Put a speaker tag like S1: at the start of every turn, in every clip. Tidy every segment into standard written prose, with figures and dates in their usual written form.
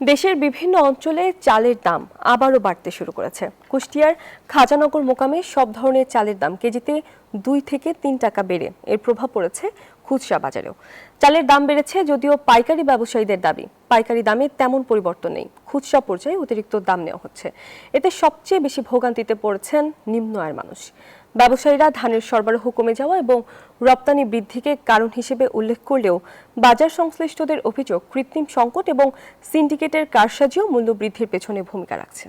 S1: দেশের বিভিন্ন অঞ্চলে চালের দাম আবারও বাড়তে শুরু করেছে। কুষ্টিয়ার খাজানগর মোকামে সব ধরনের চালের দাম কেজিতে 2 থেকে 3 টাকা বেড়ে এর প্রভাব পড়েছে খুচরা বাজারেও। চালের দাম বেড়েছে যদিও পাইকারি ব্যবসায়ীদের দাবি পাইকারি দামে তেমন পরিবর্তন নেই, খুচরা পর্যায়ে অতিরিক্ত দাম নেওয়া হচ্ছে। এতে সবচেয়ে বেশি ভোগান্তিতে পড়েছেন নিম্ন আয়ের মানুষ। ব্যবসায়ীরা ধানের সরবরাহ কমে যাওয়া এবং রপ্তানি বৃদ্ধিকে কারণ হিসেবে উল্লেখ করলেও বাজার সংশ্লিষ্টদের অভিযোগ কৃত্রিম সংকট এবং সিন্ডিকেটের কারসাজিও মূল্য বৃদ্ধির পেছনে ভূমিকা রাখছে।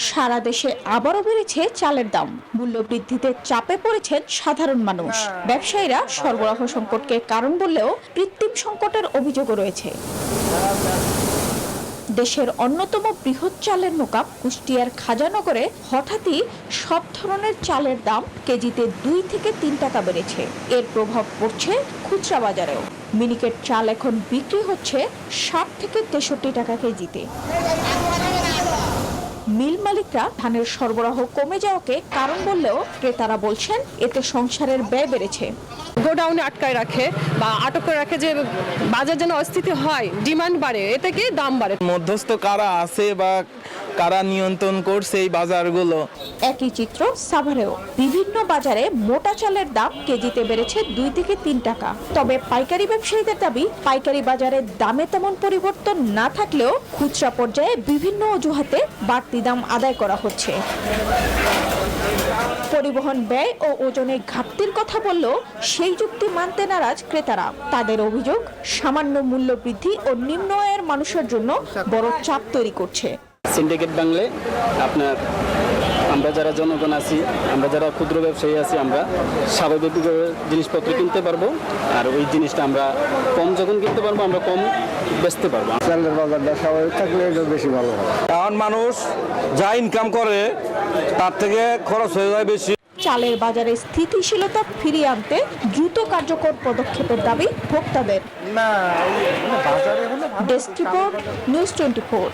S2: সারা দেশে আবারও বেড়েছে চালের দাম, মূল্য বৃদ্ধিতে চাপে পড়েছেন সাধারণ মানুষ। ব্যবসায়ীরা সরবরাহ সংকটকে কারণ বললেও কৃত্রিম সংকটের অভিযোগও রয়েছে। দেশের অন্যতম বৃহৎ চালের মোকাম কুষ্টিয়ার খাজানগরে হঠাৎই সব ধরনের চালের দাম কেজিতে 2 থেকে 3 টাকা বেড়েছে। এর প্রভাব পড়ছে খুচরা বাজারেও। মিনিকেট চাল এখন বিক্রি হচ্ছে 60 থেকে 63 টাকা কেজিতে। মিল মালিকরা ধানের সরবরাহ কমে যাওয়াকে কারণ বললেও ক্রেতারা বলছেন এতে সংসারের ব্যয় বেড়েছে।
S3: গোডাউনে আটকায় রাখে বা আটক করে রাখে যে বাজার যেন অস্থিতি হয়, ডিমান্ড বাড়ে, এতে কি দাম বাড়ে।
S4: মধ্যস্থ কারা আছে বা কারা নিয়ন্ত্রণ করছে এই বাজারগুলো।
S2: একই চিত্র সাভারেও। বিভিন্ন বাজারে মোটা চালের দাম কেজিতে বেড়েছে 2 থেকে 3 টাকা। তবে পাইকারি ব্যবসায়ীদের দাবি পাইকারি বাজারে দামে তেমন পরিবর্তন না থাকলেও খুচরা পর্যায়ে বিভিন্ন অজুহাতে বাড়তি দাম আদায় করা হচ্ছে। পরিবহন ব্যয় ও ওজনে ঘাটতির কথা বললেও সেই যুক্তি মানতে নারাজ ক্রেতারা। তাদের অভিযোগ সামান্য মূল্য বৃদ্ধি ও নিম্ন আয়ের মানুষের জন্য বড় চাপ তৈরি করছে।
S5: সিন্ডিকেট বাংলে আমরা যারা জনগণ আছি, আমরা যারা ক্ষুদ্র ব্যবসায়ী আছি, আমরা স্বাভাবিকভাবে জিনিসপত্র কিনতে পারবো, আর ওই জিনিসটা আমরা কম যখন কিনতে পারবো আমরা কম বেচতে পারবো।
S6: চালের বাজারটা স্বাভাবিক থাকলে এটা বেশি ভালো হয়, কারণ মানুষ যা ইনকাম করে তার থেকে খরচ হয়ে যায় বেশি।
S2: চালের বাজারে স্থিতিশীলতা ফিরিয়ে আনতে দ্রুত কার্যকর পদক্ষেপের দাবি ভোক্তাদের। Desk report, news 24।